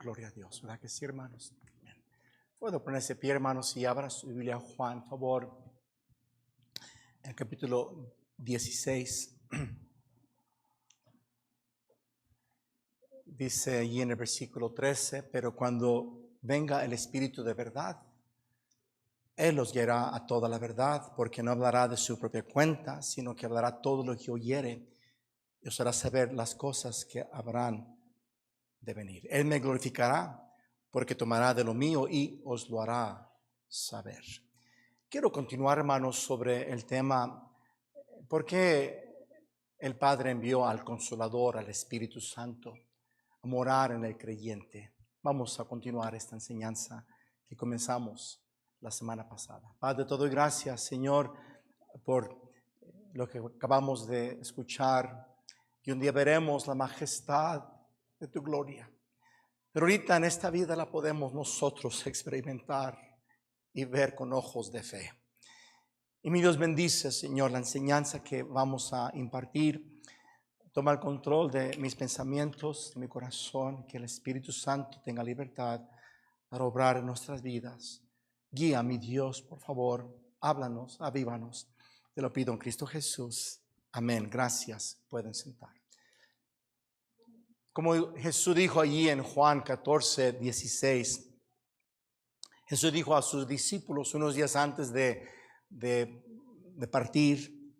Gloria a Dios, ¿verdad que sí, hermanos? Amén. Puedo ponerse de pie, hermanos, y abra su Biblia, Juan, por favor, el capítulo 16. Dice allí en el versículo 13, pero cuando venga el Espíritu de verdad, Él los guiará a toda la verdad, porque no hablará de su propia cuenta, sino que hablará todo lo que oyere y os hará saber las cosas que habrán de venir. Él me glorificará, porque tomará de lo mío y os lo hará saber. Quiero continuar, hermanos, sobre el tema, ¿por qué el Padre envió al Consolador, al Espíritu Santo, a morar en el creyente? Vamos a continuar esta enseñanza que comenzamos la semana pasada. Padre, te doy gracias, Señor, por lo que acabamos de escuchar, y un día veremos la majestad de tu gloria. Pero ahorita en esta vida la podemos nosotros experimentar y ver con ojos de fe. Y mi Dios bendice, Señor, la enseñanza que vamos a impartir. Toma el control de mis pensamientos, de mi corazón, que el Espíritu Santo tenga libertad para obrar en nuestras vidas. Guía, mi Dios, por favor, háblanos, avívanos. Te lo pido en Cristo Jesús. Amén. Gracias. Pueden sentar. Como Jesús dijo allí en Juan 14, 16, Jesús dijo a sus discípulos unos días antes de partir: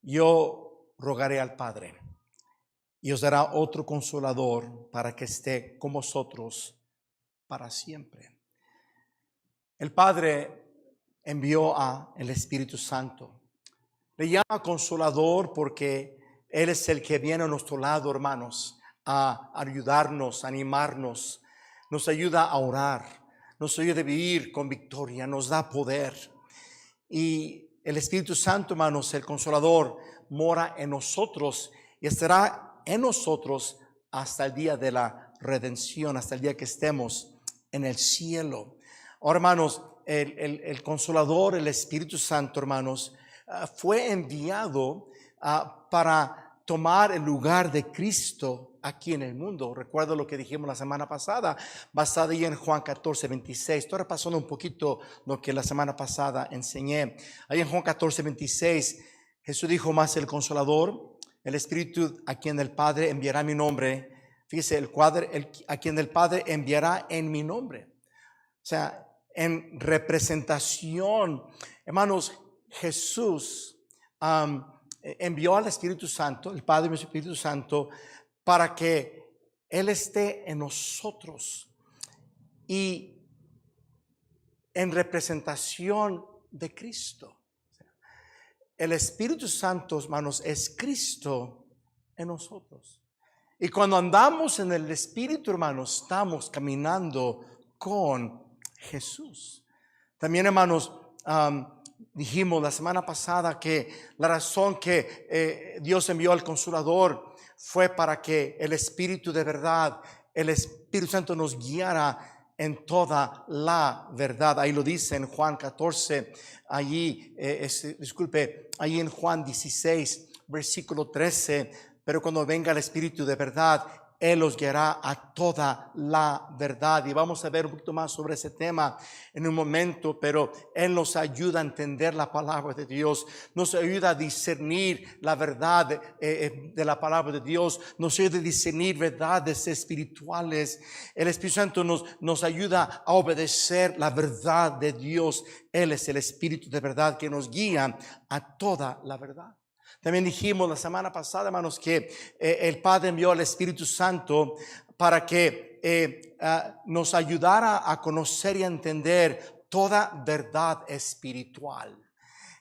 yo rogaré al Padre y os dará otro consolador para que esté con vosotros para siempre. El Padre envió al Espíritu Santo. Le llama consolador porque Él es el que viene a nuestro lado, hermanos, a ayudarnos, a animarnos, nos ayuda a orar, nos ayuda a vivir con victoria, nos da poder. Y el Espíritu Santo, hermanos, el Consolador, mora en nosotros y estará en nosotros hasta el día de la redención, hasta el día que estemos en el cielo. Ahora, hermanos, el Consolador, el Espíritu Santo, hermanos, fue enviado para tomar el lugar de Cristo aquí en el mundo. Recuerdo lo que dijimos la semana pasada, basado ahí en Juan 14, 26. Estoy repasando un poquito lo que la semana pasada enseñé. Ahí en Juan 14, 26, Jesús dijo: más el Consolador, el Espíritu, a quien el Padre enviará mi nombre. Fíjese, a quien el Padre enviará en mi nombre. O sea, en representación, hermanos, Jesús envió al Espíritu Santo, el Padre y el Espíritu Santo, para que Él esté en nosotros y en representación de Cristo. El Espíritu Santo, hermanos, es Cristo en nosotros. Y cuando andamos en el Espíritu, hermanos, estamos caminando con Jesús. También, hermanos, dijimos la semana pasada que la razón que Dios envió al Consolador fue para que el Espíritu de verdad, el Espíritu Santo, nos guiara en toda la verdad. Ahí lo dice en Juan 14, allí en Juan 16, versículo 13. Pero cuando venga el Espíritu de verdad, Él los guiará a toda la verdad. Y vamos a ver un poquito más sobre ese tema en un momento, pero Él nos ayuda a entender la palabra de Dios, nos ayuda a discernir la verdad de la palabra de Dios, nos ayuda a discernir verdades espirituales. El Espíritu Santo nos ayuda a obedecer la verdad de Dios. Él es el Espíritu de verdad que nos guía a toda la verdad. También dijimos la semana pasada, hermanos, que el Padre envió al Espíritu Santo para que nos ayudara a conocer y a entender toda verdad espiritual.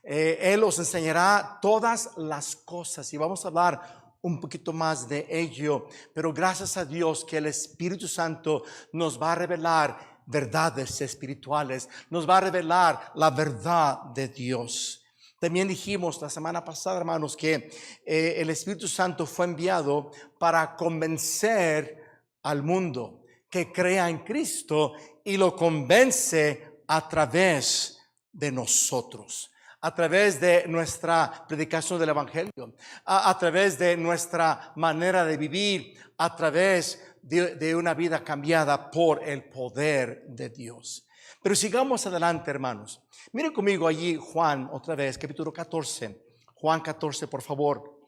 Él os enseñará todas las cosas y vamos a hablar un poquito más de ello. Pero gracias a Dios que el Espíritu Santo nos va a revelar verdades espirituales, nos va a revelar la verdad de Dios. También dijimos la semana pasada, hermanos, que el Espíritu Santo fue enviado para convencer al mundo que crea en Cristo, y lo convence a través de nosotros, a través de nuestra predicación del Evangelio, a través de nuestra manera de vivir, a través de una vida cambiada por el poder de Dios. Pero sigamos adelante, hermanos. Miren conmigo allí Juan, otra vez, capítulo 14. Juan 14, por favor.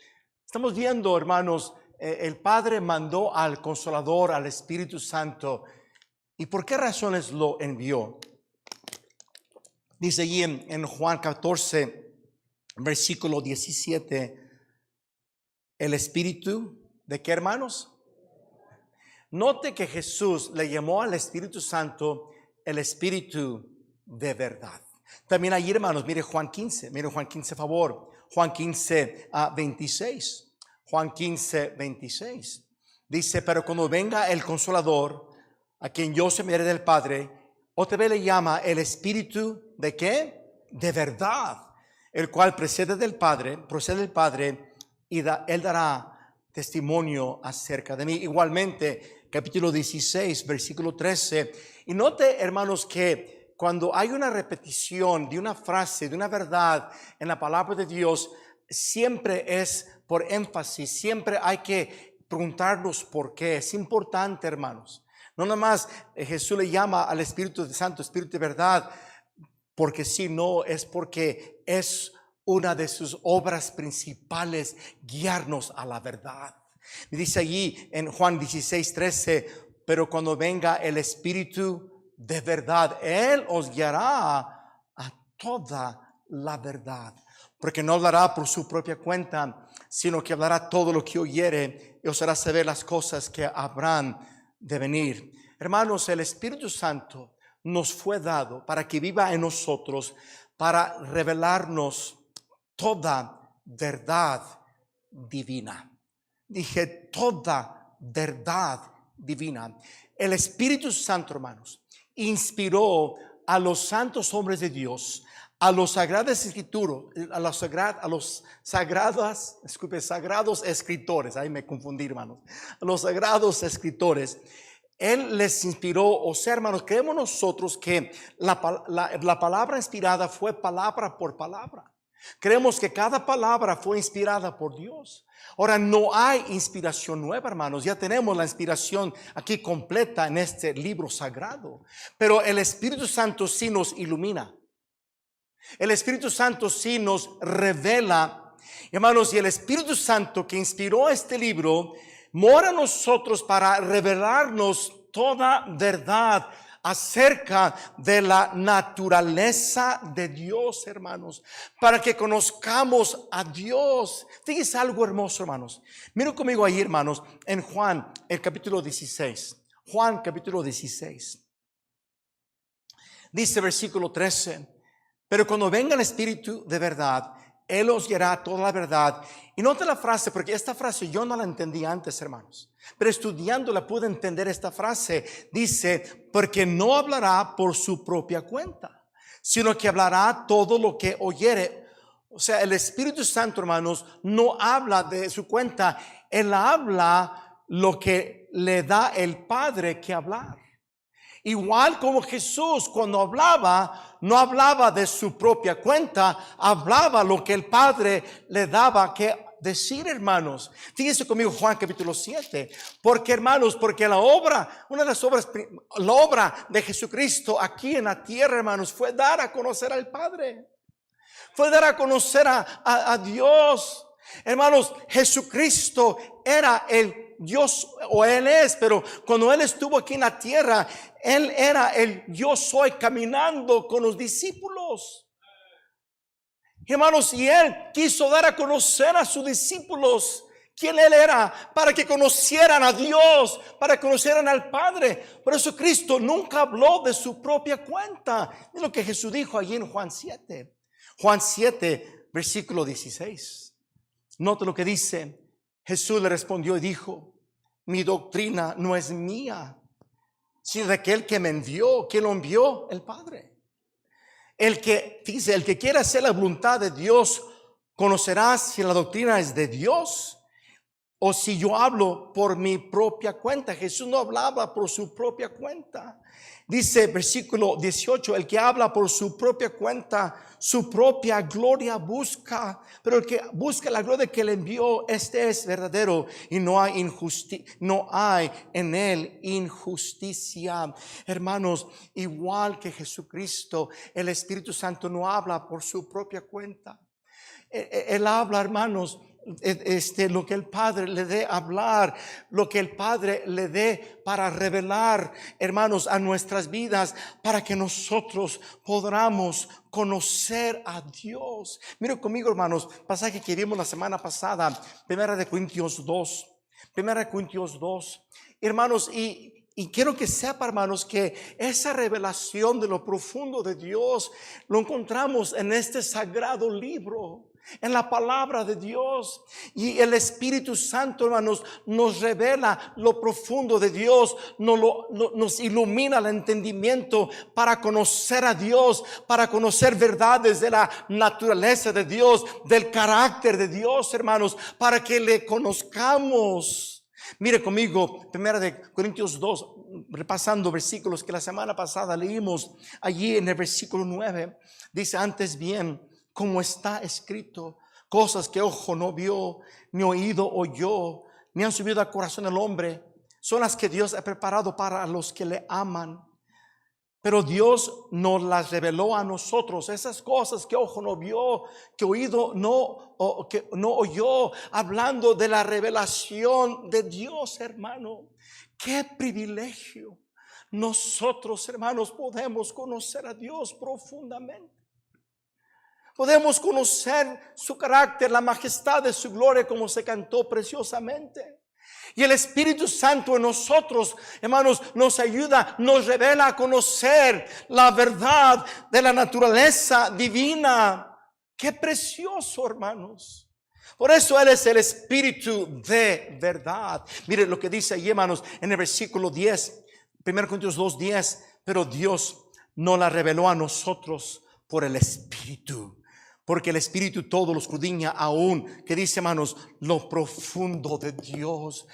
Estamos viendo, hermanos, el Padre mandó al Consolador, al Espíritu Santo. ¿Y por qué razones lo envió? Dice allí en Juan 14, versículo 17, el Espíritu, ¿de qué, hermanos? Note que Jesús le llamó al Espíritu Santo el Espíritu de verdad. También allí, hermanos, mire Juan 15, favor. Juan 15, 26. Juan 15, 26. Dice, pero cuando venga el Consolador, a quien yo se enviaré del Padre, otra vez le llama el Espíritu ¿de qué? De verdad, el cual procede del Padre, y Él dará testimonio acerca de mí. Igualmente, capítulo 16, versículo 13. Y note, hermanos, que cuando hay una repetición de una frase, de una verdad en la palabra de Dios, siempre es por énfasis, siempre hay que preguntarnos por qué. Es importante, hermanos. No nada más Jesús le llama al Espíritu Santo, Espíritu de verdad, porque si no, es porque es una de sus obras principales, guiarnos a la verdad. Dice allí en Juan 16, 13, pero cuando venga el Espíritu de verdad, Él os guiará a toda la verdad, porque no hablará por su propia cuenta, sino que hablará todo lo que oyere y os hará saber las cosas que habrán de venir. Hermanos, el Espíritu Santo nos fue dado para que viva en nosotros, para revelarnos toda verdad divina. Dije toda verdad divina. El Espíritu Santo, hermanos, inspiró a los santos hombres de Dios, a los sagrados escrituras, sagrados escritores. Ahí me confundí, hermanos. A los sagrados escritores. Él les inspiró, o sea, hermanos, creemos nosotros que la palabra inspirada fue palabra por palabra. Creemos que cada palabra fue inspirada por Dios. Ahora, no hay inspiración nueva, hermanos. Ya tenemos la inspiración aquí completa en este libro sagrado. Pero el Espíritu Santo sí nos ilumina. El Espíritu Santo sí nos revela. Hermanos, y el Espíritu Santo que inspiró este libro mora en nosotros para revelarnos toda verdad acerca de la naturaleza de Dios, hermanos, para que conozcamos a Dios. Fíjense algo hermoso, hermanos. Miren conmigo ahí, hermanos, en Juan, el capítulo 16. Juan, capítulo 16. Dice versículo 13, pero cuando venga el Espíritu de verdad, Él os guiará a toda la verdad. Y nota la frase, porque esta frase yo no la entendí antes, hermanos. Pero estudiándola pude entender esta frase. Dice, porque no hablará por su propia cuenta, sino que hablará todo lo que oyere. O sea, el Espíritu Santo, hermanos, no habla de su cuenta. Él habla lo que le da el Padre que hablar. Igual como Jesús cuando hablaba, no hablaba de su propia cuenta, hablaba lo que el Padre le daba que decir, hermanos. Fíjense conmigo Juan capítulo 7. Porque, hermanos, porque la obra de Jesucristo aquí en la tierra, hermanos, fue dar a conocer al Padre. Fue dar a conocer a Dios. Hermanos, Jesucristo era el Dios, o Él es, pero cuando Él estuvo aquí en la tierra, Él era el yo soy caminando con los discípulos. Hermanos, y Él quiso dar a conocer a sus discípulos quién Él era, para que conocieran a Dios, para que conocieran al Padre. Por eso Cristo nunca habló de su propia cuenta. Es lo que Jesús dijo allí en Juan 7. Juan 7, versículo 16. Note lo que dice. Jesús le respondió y dijo, mi doctrina no es mía, sino de aquel que me envió. ¿Quién lo envió? El Padre. El que quiera hacer la voluntad de Dios, conocerá si la doctrina es de Dios o si yo hablo por mi propia cuenta. Jesús no hablaba por su propia cuenta. Dice versículo 18, el que habla por su propia cuenta, su propia gloria busca, pero el que busca la gloria que le envió, este es verdadero y no hay en él injusticia. Hermanos, igual que Jesucristo, el Espíritu Santo no habla por su propia cuenta. Él habla, hermanos, lo que el Padre le dé hablar, lo que el Padre le dé para revelar, hermanos, a nuestras vidas, para que nosotros podamos conocer a Dios. Miren conmigo, hermanos, pasaje que vimos la semana pasada, 1 Corintios 2, 1 Corintios 2, hermanos, y quiero que sepa, hermanos, que esa revelación de lo profundo de Dios lo encontramos en este sagrado libro, en la palabra de Dios. Y el Espíritu Santo, hermanos, nos revela lo profundo de Dios, nos ilumina el entendimiento para conocer a Dios, para conocer verdades de la naturaleza de Dios, del carácter de Dios, hermanos, para que le conozcamos. Mire conmigo, 1 Corintios 2, repasando versículos que la semana pasada leímos. Allí en el versículo 9 dice: antes bien, como está escrito, cosas que ojo no vio, ni oído oyó, ni han subido al corazón del hombre, son las que Dios ha preparado para los que le aman. Pero Dios nos las reveló a nosotros, esas cosas que ojo no vio, que oído que no oyó, hablando de la revelación de Dios, hermano. Qué privilegio. Nosotros, hermanos, podemos conocer a Dios profundamente. Podemos conocer su carácter, la majestad de su gloria, como se cantó preciosamente. Y el Espíritu Santo en nosotros, hermanos, nos ayuda, nos revela a conocer la verdad de la naturaleza divina. Qué precioso, hermanos. Por eso Él es el Espíritu de verdad. Miren lo que dice ahí, hermanos, en el versículo 10, 1 Corintios 2:10. Pero Dios no la reveló a nosotros por el Espíritu, porque el Espíritu todo lo escudriña aún, que dice, hermanos, lo profundo de Dios.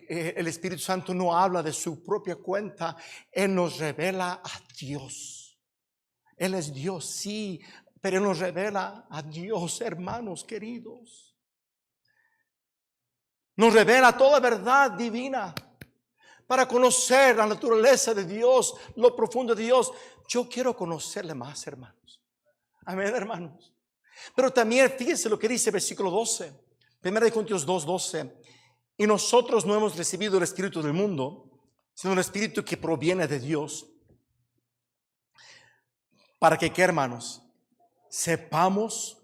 El Espíritu Santo no habla de su propia cuenta. Él nos revela a Dios. Él es Dios, sí, pero Él nos revela a Dios, hermanos queridos. Nos revela toda verdad divina para conocer la naturaleza de Dios, lo profundo de Dios. Yo quiero conocerle más, hermanos. Amén, hermanos. Pero también fíjense lo que dice versículo 12, 1 Corintios 2:12. Y nosotros no hemos recibido el espíritu del mundo, sino el espíritu que proviene de Dios. Para que, ¿qué, hermanos? Sepamos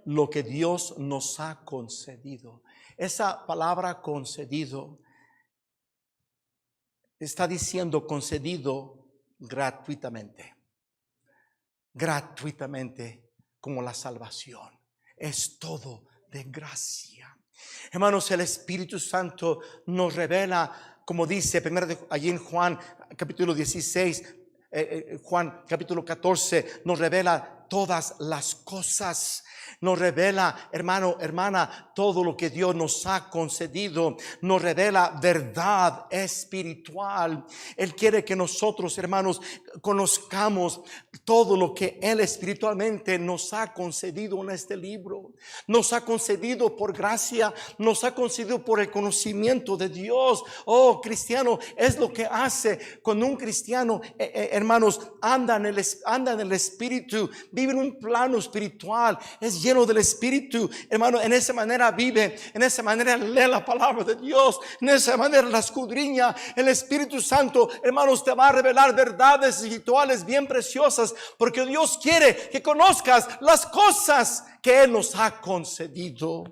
lo que Dios nos ha concedido. Esa palabra concedido está diciendo concedido gratuitamente. Gratuitamente, como la salvación. Es todo de gracia. Hermanos, el Espíritu Santo nos revela, como dice allí en Juan capítulo 16, Juan capítulo 14, nos revela todas las cosas. Nos revela, hermano, hermana, todo lo que Dios nos ha concedido. Nos revela verdad espiritual. Él quiere que nosotros, hermanos, conozcamos todo lo que Él espiritualmente nos ha concedido en este libro. Nos ha concedido por gracia, nos ha concedido por el conocimiento de Dios. Oh, cristiano, es lo que hace cuando un cristiano, hermanos, anda en el Espíritu, vive en un plano espiritual, es lleno del Espíritu, hermano. En esa manera vive, en esa manera lee la palabra de Dios, en esa manera la escudriña. El Espíritu Santo, hermanos, te va a revelar verdades espirituales bien preciosas, porque Dios quiere que conozcas las cosas que Él nos ha concedido.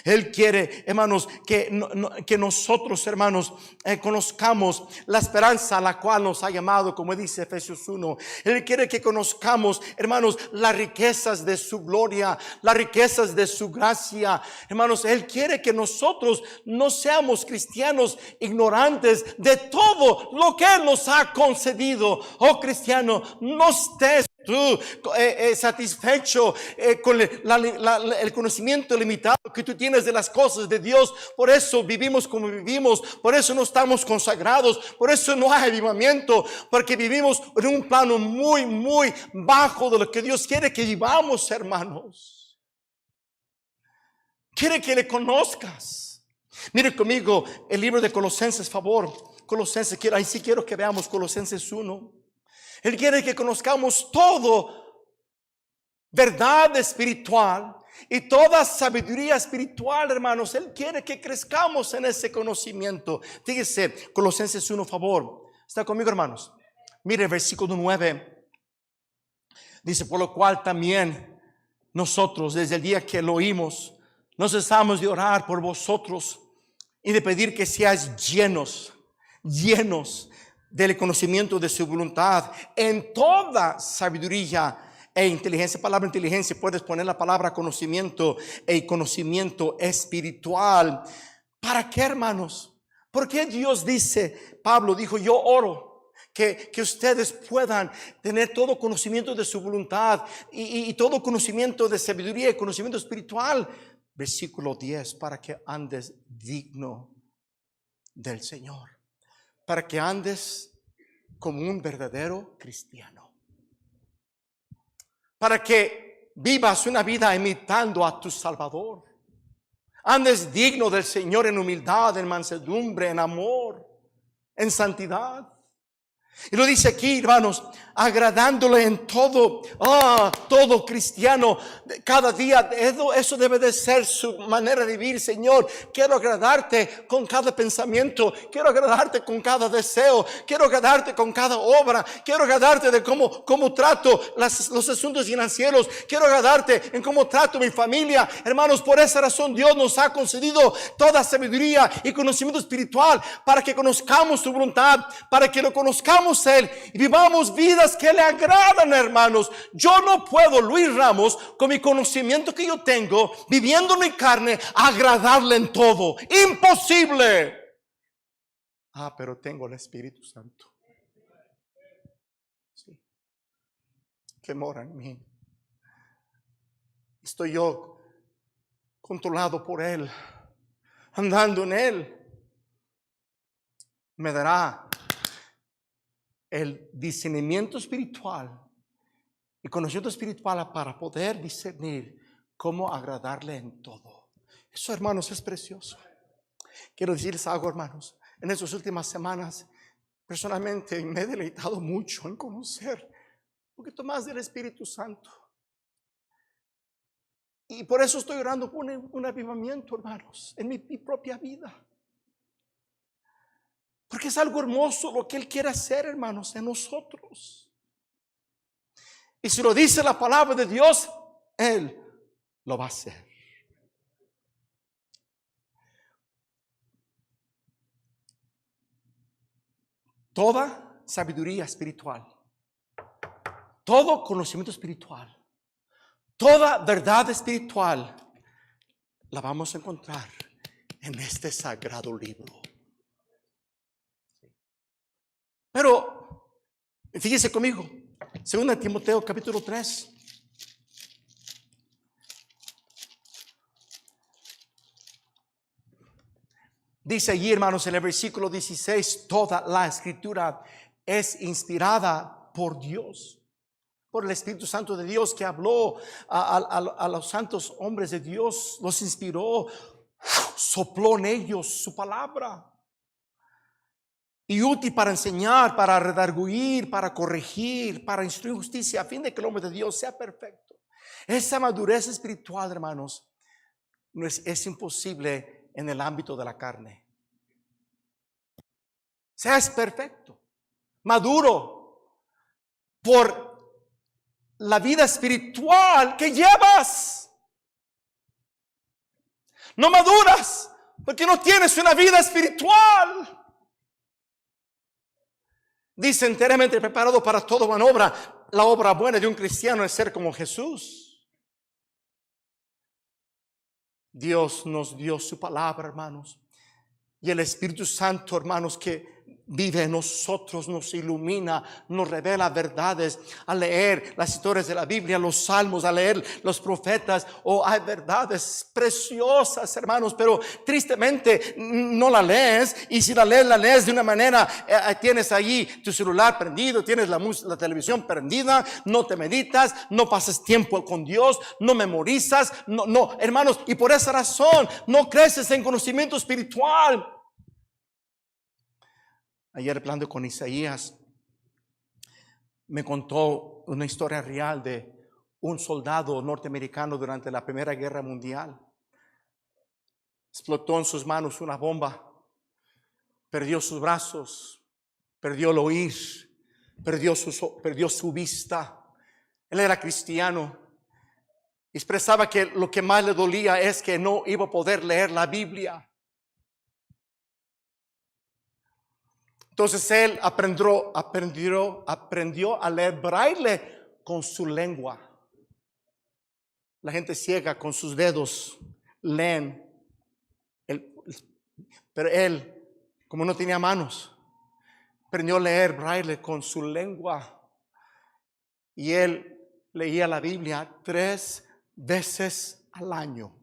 Él quiere, hermanos, que nosotros, hermanos, conozcamos la esperanza a la cual nos ha llamado, como dice Efesios 1. Él quiere que conozcamos, hermanos, las riquezas de su gloria, las riquezas de su gracia. Hermanos, Él quiere que nosotros no seamos cristianos ignorantes de todo lo que Él nos ha concedido. Oh, cristiano, no estés tú satisfecho con el conocimiento limitado que tú tienes de las cosas de Dios. Por eso vivimos como vivimos, por eso no estamos consagrados, por eso no hay avivamiento, porque vivimos en un plano muy, muy bajo de lo que Dios quiere que vivamos, hermanos. Quiere que le conozcas. Mire conmigo el libro de Colosenses, favor. Colosenses, ahí sí quiero que veamos Colosenses 1. Él quiere que conozcamos todo verdad espiritual y toda sabiduría espiritual, hermanos. Él quiere que crezcamos en ese conocimiento. Fíjese, Colosenses 1, favor. ¿Está conmigo, hermanos? Mire el versículo 9. Dice, por lo cual también nosotros, desde el día que lo oímos, no cesamos de orar por vosotros y de pedir que seáis llenos del conocimiento de su voluntad en toda sabiduría e inteligencia. Palabra inteligencia, puedes poner la palabra conocimiento e conocimiento espiritual. ¿Para qué, hermanos? Porque Dios dice, Pablo dijo, yo oro que ustedes puedan tener todo conocimiento de su voluntad y todo conocimiento de sabiduría y conocimiento espiritual. Versículo 10, para que andes digno del Señor. Para que andes como un verdadero cristiano. Para que vivas una vida imitando a tu Salvador. Andes digno del Señor en humildad, en mansedumbre, en amor, en santidad. Y lo dice aquí, hermanos, agradándole en todo, todo cristiano, cada día, eso debe de ser su manera de vivir. Señor, quiero agradarte con cada pensamiento, quiero agradarte con cada deseo, quiero agradarte con cada obra, quiero agradarte de cómo trato los asuntos financieros, quiero agradarte en cómo trato mi familia. Hermanos, por esa razón Dios nos ha concedido toda sabiduría y conocimiento espiritual para que conozcamos su voluntad, para que lo conozcamos Él y vivamos vidas que le agradan, hermanos. Yo no puedo, Luis Ramos, con mi conocimiento que yo tengo, viviendo en mi carne, agradarle en todo. Imposible. Pero tengo el Espíritu Santo, sí, que mora en mí. Estoy yo controlado por Él, andando en Él. Me dará el discernimiento espiritual y conocimiento espiritual para poder discernir cómo agradarle en todo. Eso, hermanos, es precioso. Quiero decirles algo, hermanos. En estas últimas semanas, personalmente me he deleitado mucho en conocer un poquito más del Espíritu Santo. Y por eso estoy orando por un avivamiento, hermanos, en mi propia vida. Porque es algo hermoso lo que Él quiere hacer, hermanos, en nosotros. Y si lo dice la palabra de Dios, Él lo va a hacer. Toda sabiduría espiritual, todo conocimiento espiritual, toda verdad espiritual, la vamos a encontrar en este sagrado libro. Pero, fíjese conmigo, 2 Timoteo capítulo 3. Dice allí, hermanos, en el versículo 16, toda la escritura es inspirada por Dios, por el Espíritu Santo de Dios que habló a los santos hombres de Dios, los inspiró, sopló en ellos su palabra. Y útil para enseñar, para redarguir, para corregir, para instruir justicia, a fin de que el hombre de Dios sea perfecto. Esa madurez espiritual, hermanos, no es imposible en el ámbito de la carne. Seas perfecto, maduro, por la vida espiritual que llevas. No maduras porque no tienes una vida espiritual. Dice, enteramente preparado para toda buena obra. La obra buena de un cristiano es ser como Jesús. Dios nos dio su palabra, hermanos. Y el Espíritu Santo, hermanos, que vive en nosotros, nos ilumina, nos revela verdades. Al leer las historias de la Biblia, los salmos, al leer los profetas, hay verdades preciosas, hermanos, pero tristemente no la lees. Y si la lees de una manera, tienes allí tu celular prendido, tienes la televisión prendida, no te meditas, no pasas tiempo con Dios, no memorizas, no, hermanos, y por esa razón no creces en conocimiento espiritual. Ayer hablando con Isaías, me contó una historia real de un soldado norteamericano durante la Primera Guerra Mundial. Explotó en sus manos una bomba, perdió sus brazos, perdió el oír, perdió su vista. Él era cristiano. Expresaba que lo que más le dolía es que no iba a poder leer la Biblia. Entonces él aprendió a leer braille con su lengua. La gente ciega con sus dedos leen. Pero él, como no tenía manos, aprendió a leer braille con su lengua. Y él leía la Biblia 3 veces al año.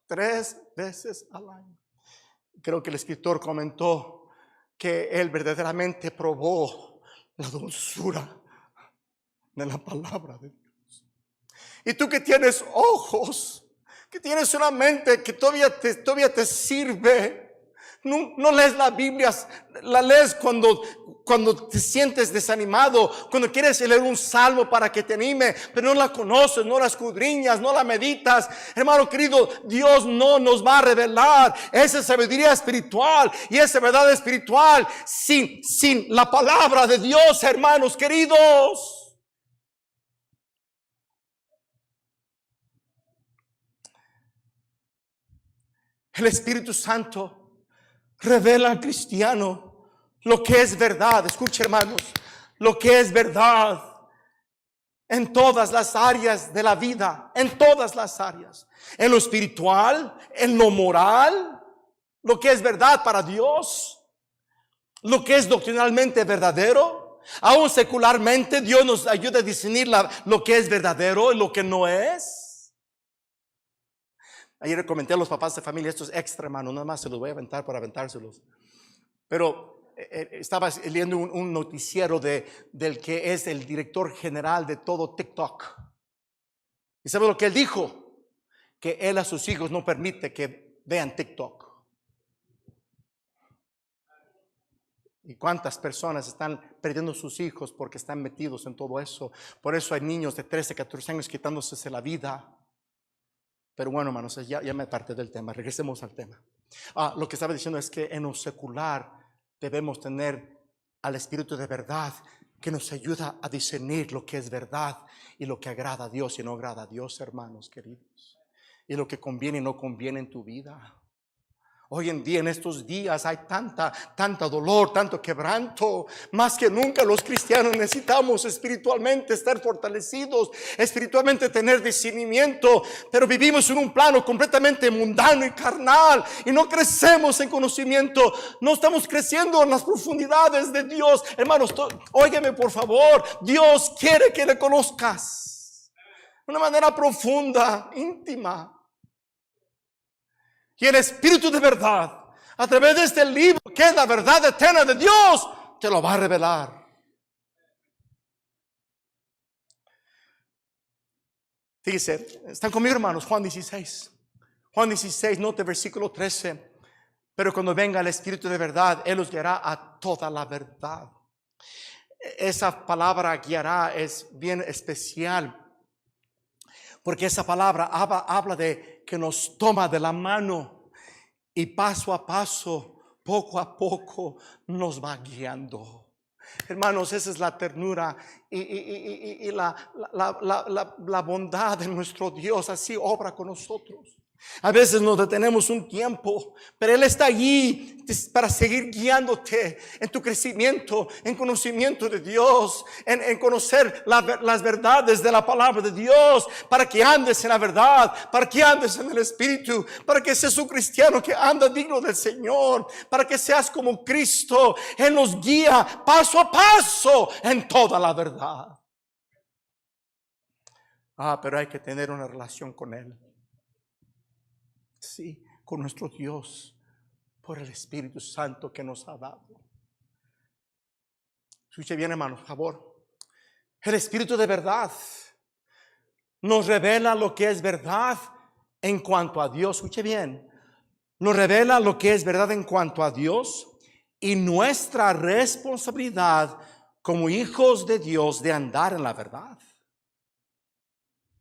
3 veces al año. Creo que el escritor comentó que él verdaderamente probó la dulzura de la palabra de Dios. Y tú que tienes ojos, que tienes una mente que todavía te sirve, no lees la Biblia, la lees cuando te sientes desanimado, cuando quieres leer un salmo para que te anime, pero no la conoces, no la escudriñas, no la meditas. Hermano querido, Dios no nos va a revelar esa sabiduría espiritual y esa verdad espiritual sin la palabra de Dios, hermanos queridos. El Espíritu Santo revela al cristiano lo que es verdad. Escuche, hermanos, lo que es verdad en todas las áreas de la vida, en todas las áreas, en lo espiritual, en lo moral, lo que es verdad para Dios, lo que es doctrinalmente verdadero. Aún secularmente Dios nos ayuda a discernir lo que es verdadero y lo que no es. Ayer comenté a los papás de familia, esto es extra, hermano, nada más se los voy a aventar para aventárselos. Pero estaba leyendo un noticiero del que es el director general de todo TikTok. ¿Y sabe lo que él dijo? Que él a sus hijos no permite que vean TikTok. ¿Y cuántas personas están perdiendo sus hijos porque están metidos en todo eso? Por eso hay niños de 13, 14 años quitándose la vida. Pero bueno, hermanos, ya me aparté del tema. Regresemos al tema. Lo que estaba diciendo es que en lo secular debemos tener al Espíritu de verdad que nos ayuda a discernir lo que es verdad y lo que agrada a Dios y no agrada a Dios, hermanos queridos. Y lo que conviene y no conviene en tu vida. Hoy en día, en estos días, hay tanta dolor, tanto quebranto. Más que nunca los cristianos necesitamos espiritualmente estar fortalecidos, espiritualmente tener discernimiento. Pero vivimos en un plano completamente mundano y carnal y no crecemos en conocimiento. No estamos creciendo en las profundidades de Dios. Hermanos, óigame por favor. Dios quiere que le conozcas de una manera profunda, íntima. Y el Espíritu de verdad, a través de este libro, que es la verdad eterna de Dios, te lo va a revelar. Fíjense, están conmigo, hermanos. Juan 16. Juan 16, note versículo 13. Pero cuando venga el Espíritu de verdad, Él os guiará a toda la verdad. Esa palabra guiará es bien especial. Porque esa palabra habla de que nos toma de la mano y paso a paso, poco a poco nos va guiando. Hermanos, esa es la ternura y la bondad de nuestro Dios así obra con nosotros. A veces nos detenemos un tiempo, pero Él está allí para seguir guiándote en tu crecimiento, en conocimiento de Dios, en conocer las verdades de la palabra de Dios, para que andes en la verdad, para que andes en el Espíritu, para que seas un cristiano que anda digno del Señor, para que seas como Cristo. Él nos guía paso a paso en toda la verdad. Pero hay que tener una relación con Él. Sí, con nuestro Dios, por el Espíritu Santo que nos ha dado. Escuche bien, hermanos, por favor. El Espíritu de verdad nos revela lo que es verdad en cuanto a Dios. Escuche bien. Nos revela lo que es verdad en cuanto a Dios y nuestra responsabilidad como hijos de Dios de andar en la verdad.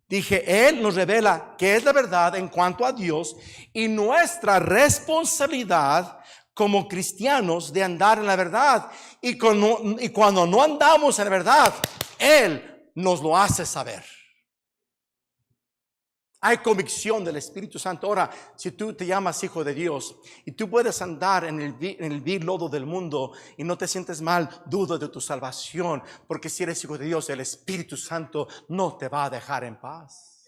Dije, Él nos revela qué es la verdad en cuanto a Dios y nuestra responsabilidad como cristianos de andar en la verdad. Y cuando no andamos en la verdad, Él nos lo hace saber. Hay convicción del Espíritu Santo. Ahora, si tú te llamas hijo de Dios y tú puedes andar en el vil lodo del mundo y no te sientes mal, duda de tu salvación, porque si eres hijo de Dios, el Espíritu Santo no te va a dejar en paz.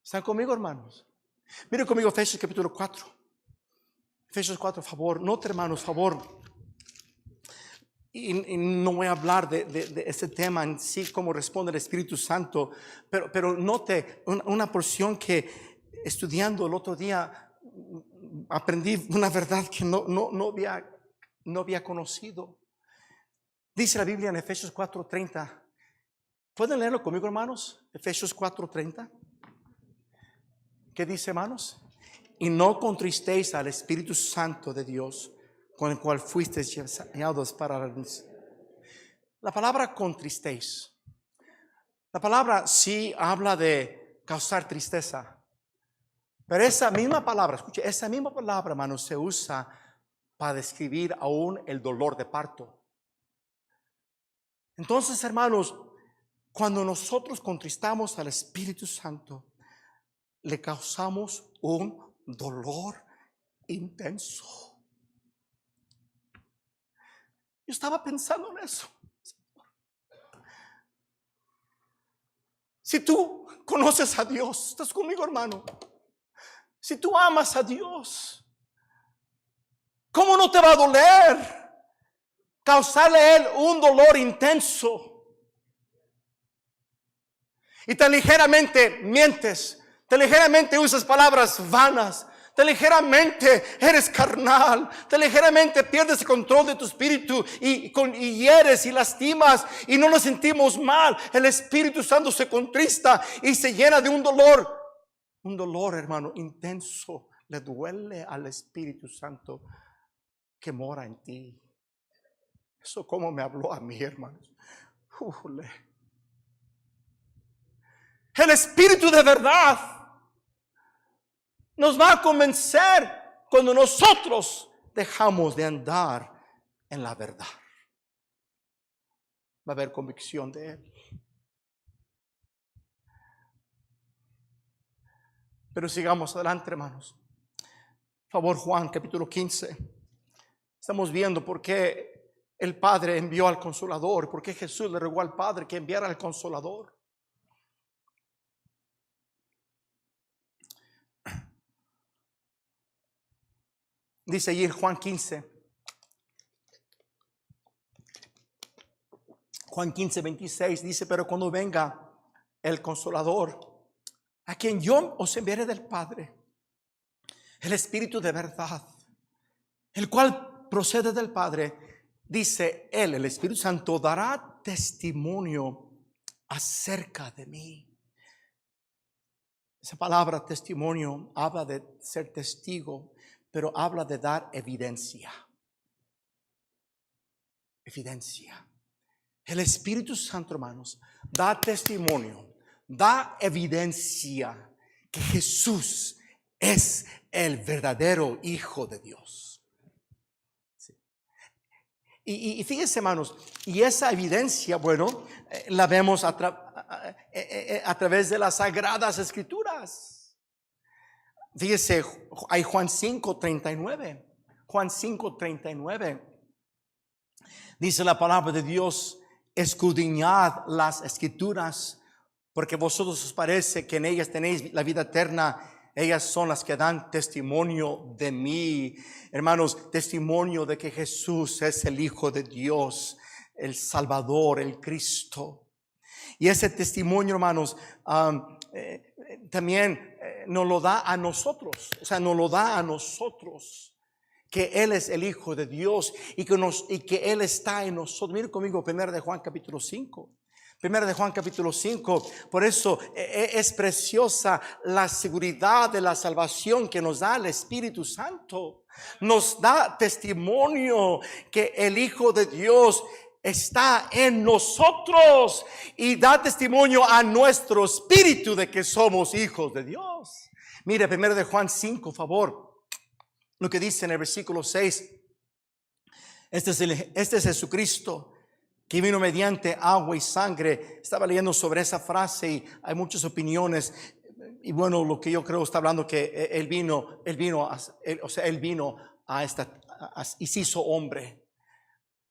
¿Están conmigo, hermanos? Miren conmigo Efesios capítulo 4. Efesios 4, favor. Note, hermanos, favor. Y no voy a hablar de ese tema en sí, cómo responde el Espíritu Santo, pero note una porción que estudiando el otro día aprendí una verdad que no había conocido. Dice la Biblia en Efesios 4:30. ¿Pueden leerlo conmigo, hermanos? Efesios 4:30. ¿Qué dice, hermanos? Y no contristéis al Espíritu Santo de Dios, con el cual fuisteis llamados para la palabra contristéis. La palabra sí habla de causar tristeza, pero esa misma palabra, escuche, esa misma palabra, hermanos, se usa para describir aún el dolor de parto. Entonces, hermanos, cuando nosotros contristamos al Espíritu Santo, le causamos un dolor intenso. Yo estaba pensando en eso. Si tú conoces a Dios, estás conmigo, hermano. Si tú amas a Dios, ¿cómo no te va a doler causarle a Él un dolor intenso? Y tan ligeramente mientes, tan ligeramente usas palabras vanas, tan ligeramente eres carnal, tan ligeramente pierdes el control de tu espíritu y hieres y lastimas y no nos sentimos mal. El Espíritu Santo se contrista y se llena de un dolor, hermano, intenso. Le duele al Espíritu Santo que mora en ti. Eso como me habló a mí, hermanos. El Espíritu de verdad nos va a convencer cuando nosotros dejamos de andar en la verdad. Va a haber convicción de Él. Pero sigamos adelante, hermanos. Por favor, Juan capítulo 15. Estamos viendo por qué el Padre envió al Consolador, por qué Jesús le rogó al Padre que enviara al Consolador. Dice allí en Juan 15. Juan 15:26 dice, pero cuando venga el Consolador, a quien yo os enviaré del Padre, el Espíritu de verdad, el cual procede del Padre, dice Él, el Espíritu Santo, dará testimonio acerca de mí. Esa palabra testimonio habla de ser testigo, pero habla de dar evidencia. Evidencia. El Espíritu Santo, hermanos, da testimonio, da evidencia que Jesús es el verdadero Hijo de Dios. Sí. Y fíjense, hermanos, y esa evidencia, bueno, la vemos a través de las Sagradas Escrituras. Fíjese, hay Juan 5:39. Juan 5:39. Dice la palabra de Dios: escudriñad las Escrituras, porque vosotros os parece que en ellas tenéis la vida eterna. Ellas son las que dan testimonio de mí. Hermanos, testimonio de que Jesús es el Hijo de Dios, el Salvador, el Cristo. Y ese testimonio, hermanos, también nos lo da a nosotros. O sea, nos lo da a nosotros, que Él es el Hijo de Dios y que Él está en nosotros. Miren conmigo 1 de Juan capítulo 5. 1 de Juan capítulo 5. Por eso es preciosa la seguridad de la salvación que nos da el Espíritu Santo. Nos da testimonio que el Hijo de Dios está en nosotros y da testimonio a nuestro espíritu de que somos hijos de Dios. Mire 1 de Juan 5, por favor, lo que dice en el versículo 6. Este es Jesucristo, que vino mediante agua y sangre. Estaba leyendo sobre esa frase y hay muchas opiniones. Y bueno, lo que yo creo está hablando que Él vino y se hizo hombre.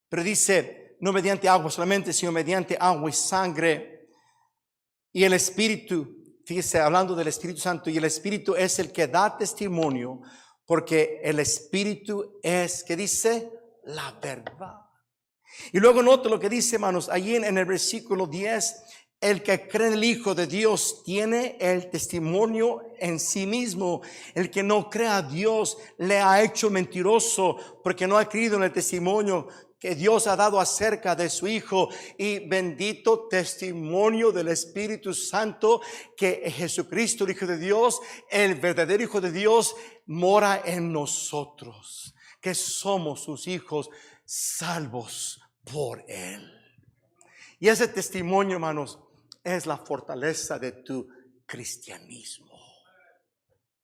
Pero dice, no mediante agua solamente, sino mediante agua y sangre. Y el Espíritu, fíjese, hablando del Espíritu Santo, y el Espíritu es el que da testimonio, porque el Espíritu es, ¿qué dice? La verdad. Y luego nota lo que dice, hermanos, allí en el versículo 10. El que cree en el Hijo de Dios tiene el testimonio en sí mismo. El que no cree a Dios le ha hecho mentiroso, porque no ha creído en el testimonio que Dios ha dado acerca de su Hijo. Y bendito testimonio del Espíritu Santo, que Jesucristo, el Hijo de Dios, el verdadero Hijo de Dios, mora en nosotros, que somos sus hijos salvos por Él. Y ese testimonio, hermanos, es la fortaleza de tu cristianismo.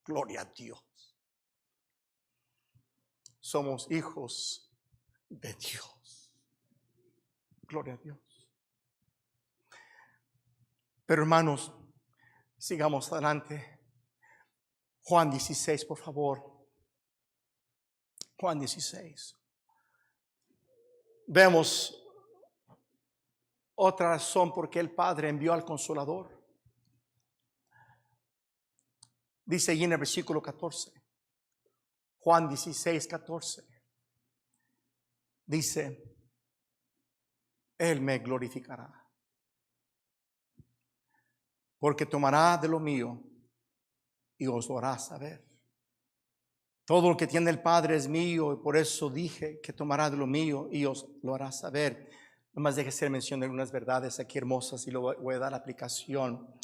Gloria a Dios. Somos hijos de Dios. Gloria a Dios. Pero hermanos, sigamos adelante. Juan 16, por favor. Juan 16. Vemos otra razón por qué el Padre envió al Consolador. Dice allí en el versículo 14. Juan 16, 14. Dice: Él me glorificará, porque tomará de lo mío y os lo hará saber. Todo lo que tiene el Padre es mío, y por eso dije que tomará de lo mío y os lo hará saber. Nomás deje ser mención de algunas verdades aquí hermosas y luego voy a dar la aplicación.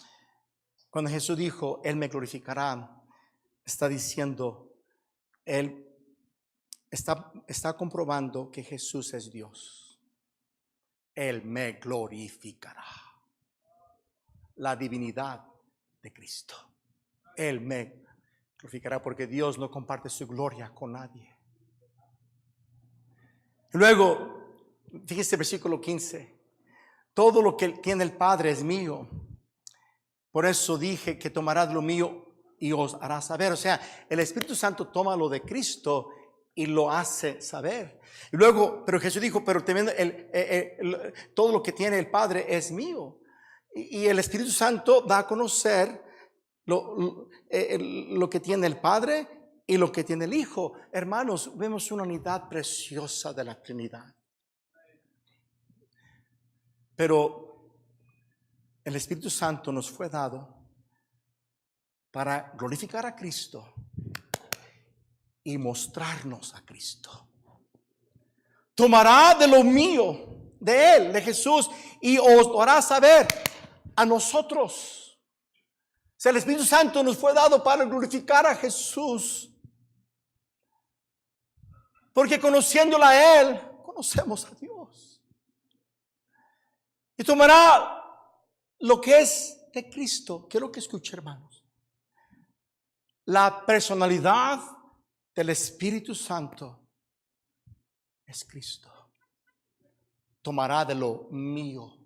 Cuando Jesús dijo, Él me glorificará, está diciendo, Él está comprobando que Jesús es Dios. Él me glorificará. La divinidad de Cristo. Él me glorificará, porque Dios no comparte su gloria con nadie. Luego, fíjese el versículo 15. Todo lo que tiene el Padre es mío. Por eso dije que tomará de lo mío y os hará saber. O sea, el Espíritu Santo toma lo de Cristo y lo hace saber. Y luego, pero Jesús dijo, pero también todo lo que tiene el Padre es mío. Y el Espíritu Santo da a conocer lo que tiene el Padre y lo que tiene el Hijo. Hermanos, vemos una unidad preciosa de la Trinidad. Pero el Espíritu Santo nos fue dado para glorificar a Cristo y mostrarnos a Cristo. Tomará de lo mío, de Él, de Jesús, y os lo hará saber a nosotros. O sea, el Espíritu Santo nos fue dado para glorificar a Jesús, porque conociéndola a Él, conocemos a Dios. Y tomará lo que es de Cristo. Quiero que escuche, hermanos. La personalidad del Espíritu Santo es Cristo. tomará de lo mío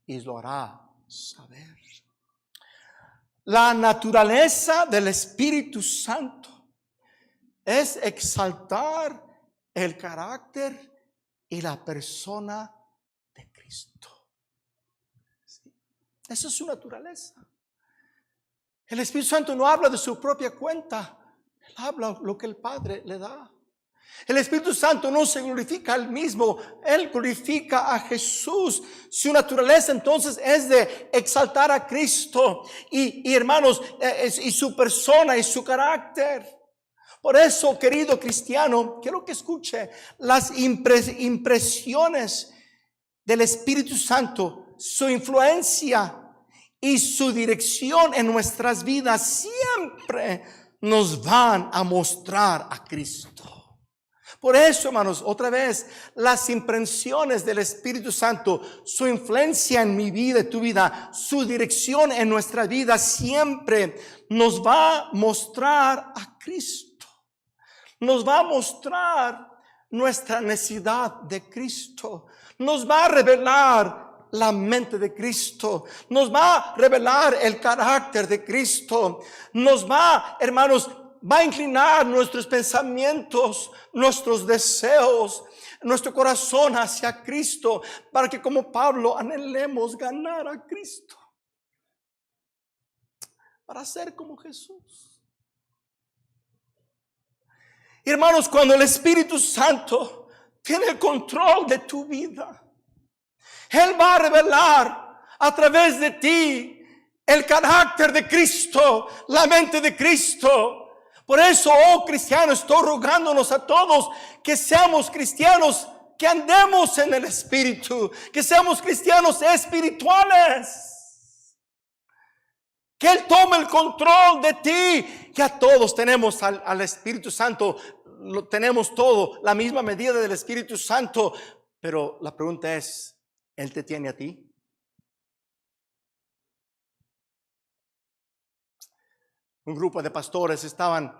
y lo hará saber. La naturaleza del Espíritu Santo es exaltar el carácter y la persona de Cristo. ¿Sí? Esa es su naturaleza. El Espíritu Santo no habla de su propia cuenta, él habla lo que el Padre le da. El Espíritu Santo no se glorifica al mismo, él glorifica a Jesús. Su naturaleza entonces es de exaltar a Cristo y hermanos, y su persona y su carácter. Por eso, querido cristiano, quiero que escuche las impresiones del Espíritu Santo, su influencia y su dirección en nuestras vidas siempre nos van a mostrar a Cristo. Por eso, hermanos, otra vez, las impresiones del Espíritu Santo, su influencia en mi vida y tu vida, su dirección en nuestra vida siempre nos va a mostrar a Cristo. Nos va a mostrar nuestra necesidad de Cristo. Nos va a revelar la mente de Cristo. Nos va a revelar el carácter de Cristo. Nos va, hermanos, va a inclinar nuestros pensamientos, nuestros deseos, nuestro corazón hacia Cristo, para que como Pablo anhelemos ganar a Cristo, para ser como Jesús. Hermanos, cuando el Espíritu Santo tiene el control de tu vida, Él va a revelar a través de ti el carácter de Cristo, la mente de Cristo. Por eso, oh cristianos, estoy rogándonos a todos que seamos cristianos, que andemos en el Espíritu, que seamos cristianos espirituales. Que Él tome el control de ti. Ya todos tenemos al Espíritu Santo, lo tenemos todo, la misma medida del Espíritu Santo. Pero la pregunta es, ¿Él te tiene a ti? Un grupo de pastores estaban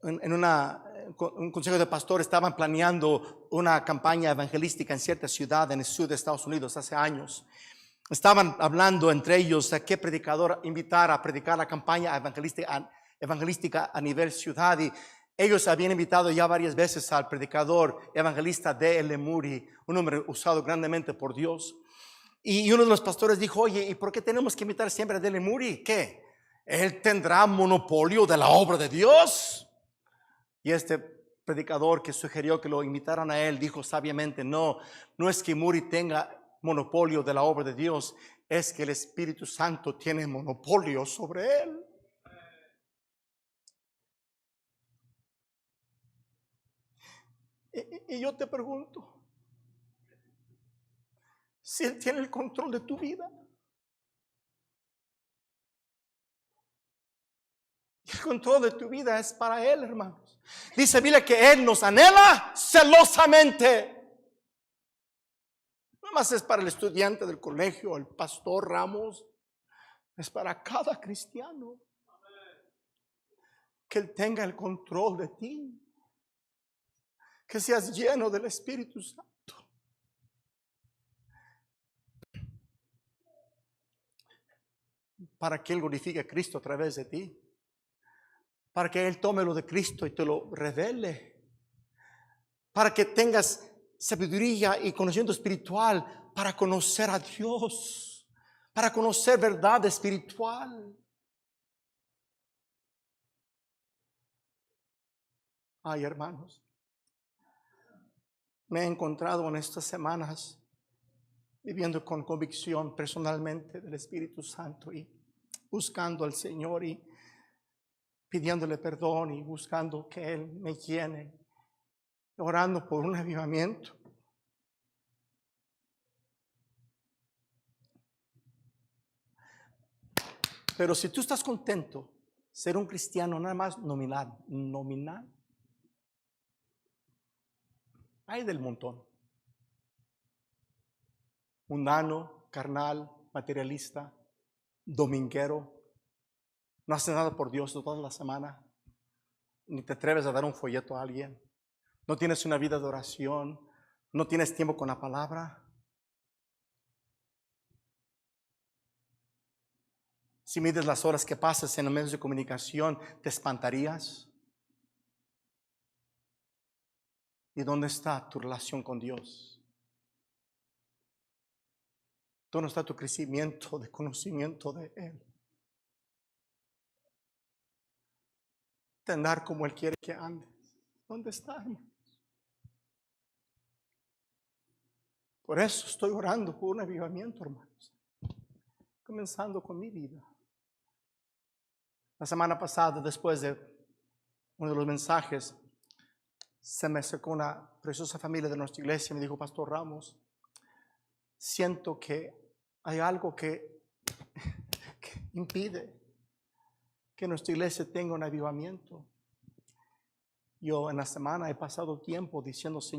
en un consejo de pastores, estaban planeando una campaña evangelística en cierta ciudad en el sur de Estados Unidos hace años. Estaban hablando entre ellos a qué predicador invitar a predicar la campaña evangelística a nivel ciudad. Y ellos habían invitado ya varias veces al predicador evangelista D.L. Moody, un hombre usado grandemente por Dios. Y uno de los pastores dijo, oye, ¿y por qué tenemos que invitar siempre a D.L. Moody? ¿Qué? ¿Él tendrá monopolio de la obra de Dios? Y este predicador que sugirió que lo invitaran a él dijo sabiamente, no es que Moody tenga monopolio de la obra de Dios, es que el Espíritu Santo tiene monopolio sobre él. Y yo te pregunto, si Él tiene el control de tu vida, el control de tu vida es para Él, hermanos. Dice la Biblia que Él nos anhela celosamente. No más es para el estudiante del colegio, el pastor Ramos, es para cada cristiano. Que Él tenga el control de ti. Que seas lleno del Espíritu Santo. Para que Él glorifique a Cristo a través de ti. Para que Él tome lo de Cristo y te lo revele. Para que tengas sabiduría y conocimiento espiritual para conocer a Dios. Para conocer verdad espiritual. Ay, hermanos. Me he encontrado en estas semanas viviendo con convicción personalmente del Espíritu Santo y buscando al Señor y pidiéndole perdón y buscando que Él me llene, orando por un avivamiento. Pero si tú estás contento ser un cristiano nada más nominal, hay del montón. Mundano, carnal, materialista, dominguero. No haces nada por Dios toda la semana. Ni te atreves a dar un folleto a alguien. No tienes una vida de oración. ¿No tienes tiempo con la palabra? Si mides las horas que pasas en los medios de comunicación, ¿te espantarías? ¿Y dónde está tu relación con Dios? ¿Dónde está tu crecimiento de conocimiento de Él? De andar como Él quiere que andes. ¿Dónde está, hermanos? Por eso estoy orando por un avivamiento, hermanos. Comenzando con mi vida. La semana pasada, después de uno de los mensajes, se me acercó una preciosa familia de nuestra iglesia y me dijo: Pastor Ramos, siento que hay algo que impide que nuestra iglesia tenga un avivamiento. Yo en la semana he pasado tiempo diciendo: Señor,